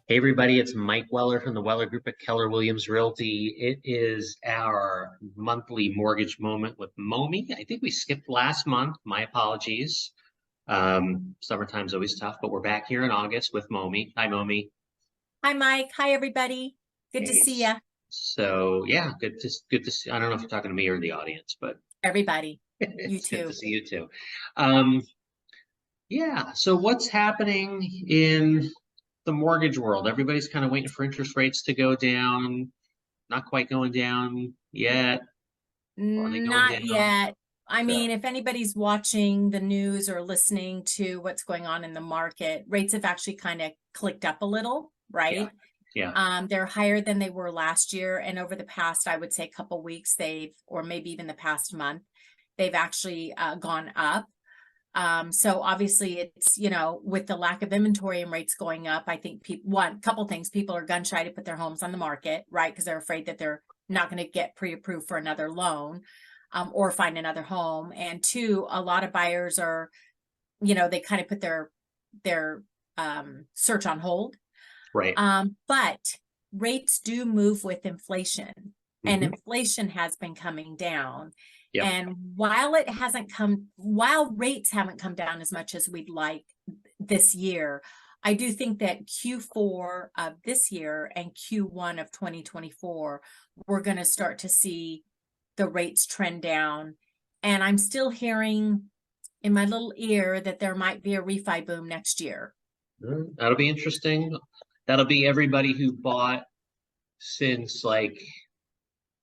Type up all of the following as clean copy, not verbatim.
Hey everybody, it's Mike Weller from the Weller Group at Keller Williams Realty. It is our monthly mortgage moment with Momi. I think we skipped last month. My apologies. Summertime's always tough, but we're back here in August with Momi. Hi, Momi. Hi, Mike. Hi, everybody. Good to Hey. see you. So yeah, good to see. I don't know if you're talking to me or the audience, but Everybody. You it's good to too. see you too. Um, yeah. So what's happening in the mortgage world? Everybody's kind of waiting for interest rates to go down. Not quite going down yet. Or are they going Not down? yet. I So mean, if anybody's watching the news or listening to what's going on in the market, rates have actually kind of clicked up a little, yeah, right? yeah, They're higher than they were last year. And over the past, I would say, couple weeks, or maybe even the past month, they've actually gone up. So obviously it's, with the lack of inventory and rates going up, I think couple things, people are gun shy to put their homes on the market, right? Because they're afraid that they're not going to get pre-approved for another loan, or find another home. And two, a lot of buyers are, they kind of put their search on hold. right. But rates do move with inflation, and Hmm. inflation has been coming down. Yep. And while rates haven't come down as much as we'd like this year, I do think that Q4 of this year and Q1 of 2024, we're going to start to see the rates trend down. And I'm still hearing in my little ear that there might be a refi boom next year. That'll be interesting. That'll be everybody who bought since like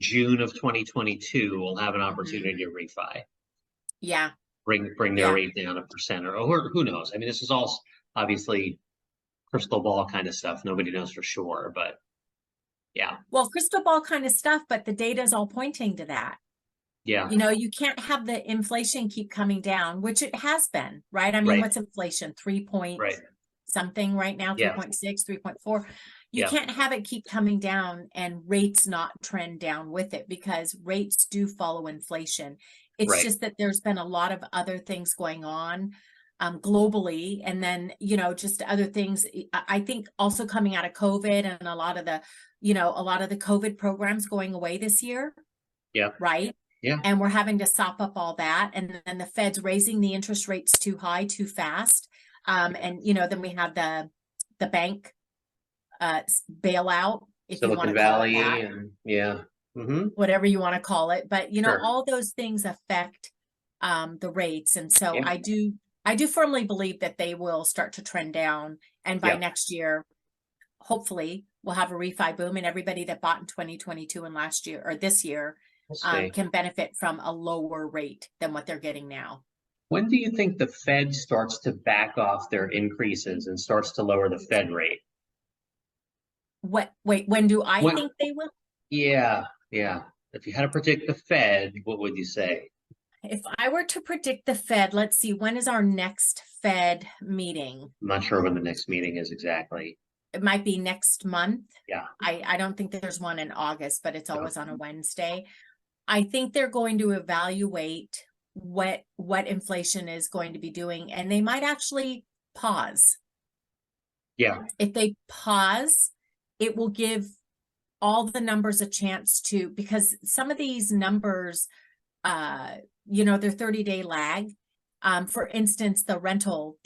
June of 2022 will have an Mhm. opportunity to refi, Yeah, bring their yeah. rate down a percent or who knows. I mean, this is all obviously crystal ball kind of stuff. Nobody knows for sure, but yeah, Well, crystal ball kind of stuff, but the data is all pointing to that. yeah, You can't have the inflation keep coming down, which it has been, right? I mean, right, what's inflation? 3 point right, something right now, yeah, 3.6, 3.4. You yeah, can't have it keep coming down and rates not trend down with it, because rates do follow inflation. It's right, just that there's been a lot of other things going on globally, and then just other things. I think also coming out of COVID, and a lot of the COVID programs going away this year, yeah, right? yeah. And we're having to sop up all that. And then the Fed's raising the interest rates too high, too fast. And then we have the bank bailout, if you want Silicon to call it Valley that, and yeah. Hmm. whatever you want to call it. But Sure. all those things affect the rates. And so Yeah. I do firmly believe that they will start to trend down. And by Yeah. next year, hopefully we'll have a refi boom, and everybody that bought in 2022 and last year or this year We'll see. can benefit from a lower rate than what they're getting now. When do you think the Fed starts to back off their increases and starts to lower the Fed rate? Wait, when do I When, think they will? yeah, yeah. If you had to predict the Fed, what would you say? If I were to predict the Fed, let's see, when is our next Fed meeting? I'm not sure when the next meeting is exactly. It might be next month. Yeah. I don't think there's one in August, but it's No. always on a Wednesday. I think they're going to evaluate what inflation is going to be doing, and they might actually pause. Yeah. If they pause, it will give all the numbers a chance to, because some of these numbers, they're 30-day lag. For instance, the rental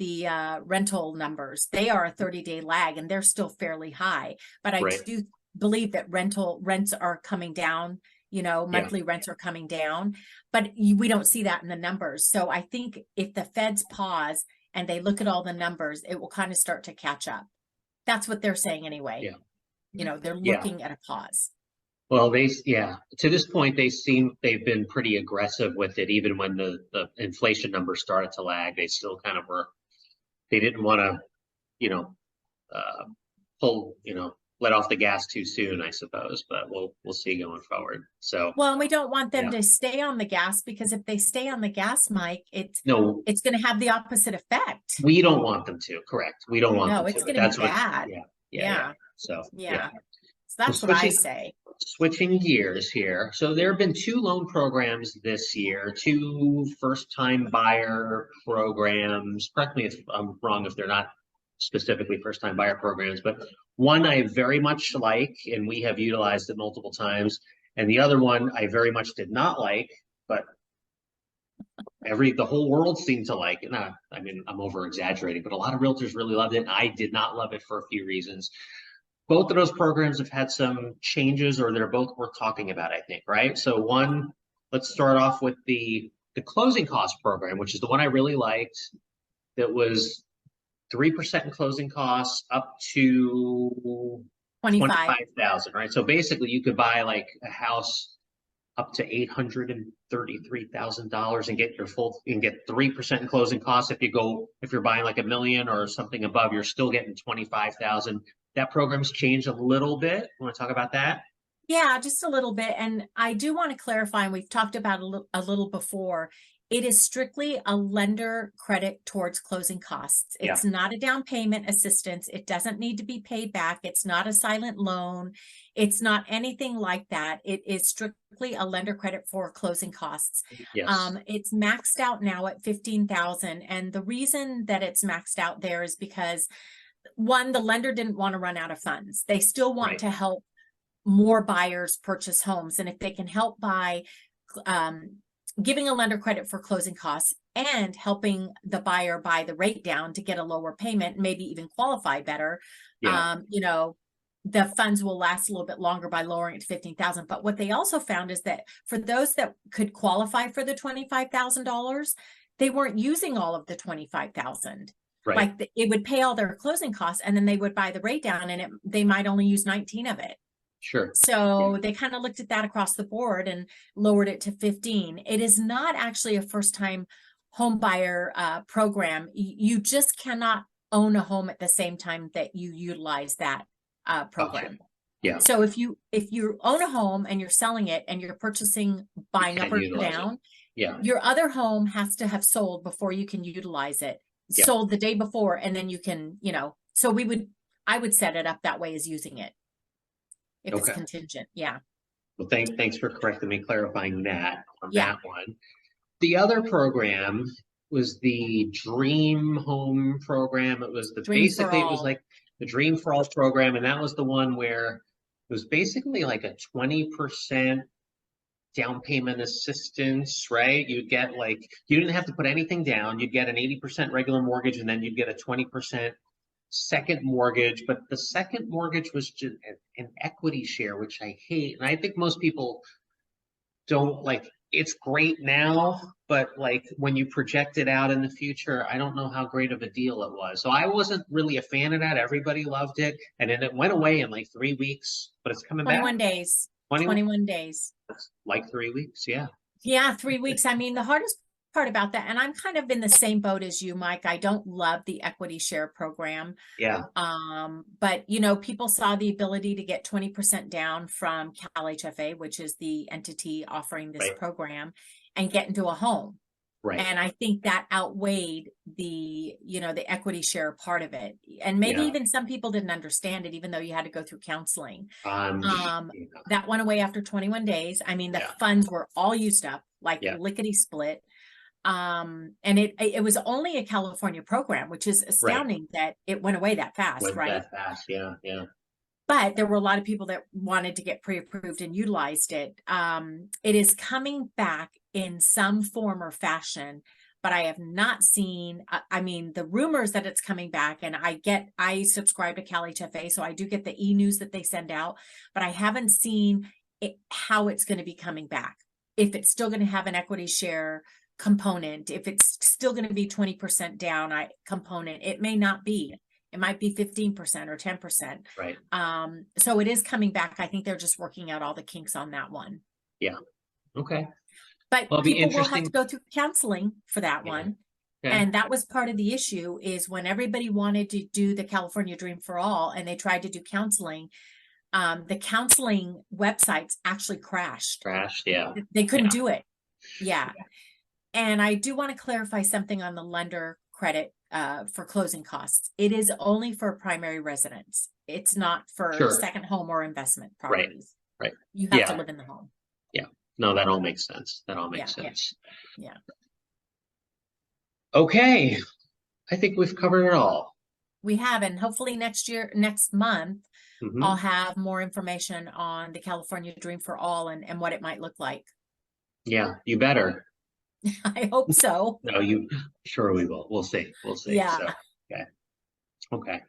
numbers, they are a 30-day lag, and they're still fairly high. But I Right. do believe that rental rents are coming down, Yeah. monthly rents are coming down, but we don't see that in the numbers. So I think if the Feds pause and they look at all the numbers, it will kind of start to catch up. That's what they're saying anyway. Yeah. They're Yeah. looking at a pause. Well, yeah, to this point, they've been pretty aggressive with it. Even when the inflation numbers started to lag, they still kind of were, they didn't want to, you know, uh, pull, let off the gas too soon, I suppose. But we'll see going forward. So Well, and we don't want them yeah, to stay on the gas, because if they stay on the gas, Mike, it's no, it's going to have the opposite effect. we don't want them to. Correct, we don't want No, them to. it's But going to be that's what, bad. yeah, yeah, yeah. Yeah, So yeah. yeah. So So that's what I say. switching gears here. So there have been two loan programs this year, two first time buyer programs. Correct me if I'm wrong if they're not specifically first time buyer programs, but one I very much like, and we have utilized it multiple times. And the other one I very much did not like, but the whole world seemed to like it. Nah, I mean, I'm over exaggerating, but a lot of realtors really loved it. And I did not love it for a few reasons. Both of those programs have had some changes, or they're both worth talking about, I think, right? So one, let's start off with the closing cost program, which is the one I really liked. That was 3% in closing costs up to 25. 25,000, right? So basically you could buy like a house up to $833,000 and get your full and get 3% in closing costs. If you're buying like a million or something above, you're still getting 25,000. That program's changed a little bit. Want to talk about that? Yeah, just a little bit. And I do want to clarify, and we've talked about a little before, it is strictly a lender credit towards closing costs. Yeah, It's not a down payment assistance. It doesn't need to be paid back. It's not a silent loan. It's not anything like that. It is strictly a lender credit for closing costs. yes, It's maxed out now at 15,000. And the reason that it's maxed out there is because one, the lender didn't want to run out of funds. They still want right. to help more buyers purchase homes. And if they can help by giving a lender credit for closing costs and helping the buyer buy the rate down to get a lower payment, maybe even qualify better, Yeah, the funds will last a little bit longer by lowering it to 15,000. But what they also found is that for those that could qualify for the $25,000, they weren't using all of the 25,000. right. Like it would pay all their closing costs and then they would buy the rate down and they might only use 19 of it. Sure. Yeah. So they kind of looked at that across the board and lowered it to 15. It is not actually a first time home buyer program. You just cannot own a home at the same time that you utilize that program. Okay. Yeah. So if you own a home and you're selling it and you're buying up or down, Yeah. your other home has to have sold before you can utilize it. Yeah. Sold the day before, and then you can, so I would set it up that way as using it. If it's Okay. contingent. Yeah. Well, thanks for correcting me, clarifying that on Yeah. that one. The other program was the Dream Home program. It was basically it was like the Dream for All program, and that was the one where it was basically like a 20% down payment assistance, right? You didn't have to put anything down. You'd get an 80% regular mortgage, and then you'd get a 20% second mortgage, but the second mortgage was just an equity share, which I hate. And I think most people don't like. It's great now, but like when you project it out in the future, I don't know how great of a deal it was. So I wasn't really a fan of that. Everybody loved it. And then it went away in like 3 weeks, but it's coming 21 back. days. 21, 21 days. like 3 weeks. Yeah. Yeah, 3 weeks. I mean, the hardest part about that, and I'm kind of in the same boat as you, Mike. I don't love the equity share program. Yeah. But people saw the ability to get 20% down from Cal HFA, which is the entity offering this Right. program, and get into a home. Right. And I think that outweighed the equity share part of it. And maybe Yeah. even some people didn't understand it, even though you had to go through counseling. Yeah. That went away after 21 days. I mean, the Yeah. funds were all used up, like Yeah. lickety split. And it was only a California program, which is astounding that it went away that fast, Went right? that fast. Yeah. Yeah. But there were a lot of people that wanted to get pre-approved and utilized it. It is coming back in some form or fashion, but I have not seen, I mean, the rumors that it's coming back, and I subscribe to Cal HFA, so I do get the e-news that they send out, but I haven't seen how it's going to be coming back. If it's still going to have an equity share component, if it's still going to be 20% down component, it may not be. It might be 15% or 10%. Right. So it is coming back. I think they're just working out all the kinks on that one. Yeah. Okay. But Well, it'll be people will have interesting. to go through counseling for that Yeah. one. Okay. And that was part of the issue, is when everybody wanted to do the California Dream for All and they tried to do counseling, the counseling websites actually crashed. Yeah. They couldn't Yeah. do it. Yeah. And I do want to clarify something on the lender credit for closing costs. It is only for primary residence. It's not for Sure. second home or investment properties. Right. You have Yeah. to live in the home. No, that all makes sense. That all makes Yeah, sense. yeah. Okay. I think we've covered it all. We have, and hopefully next month, Mhm. I'll have more information on the California Dream for All and what it might look like. Yeah, you better. I hope so. No, sure we will. We'll see. We'll see. Yeah. So, okay. Okay.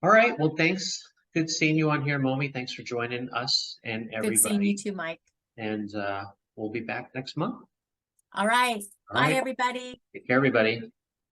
All right. Well, thanks. Good seeing you on here, Momi. Thanks for joining us and Good seeing you everybody. too, Mike. And we'll be back next month. All right. All Bye, right. everybody. Take care, everybody.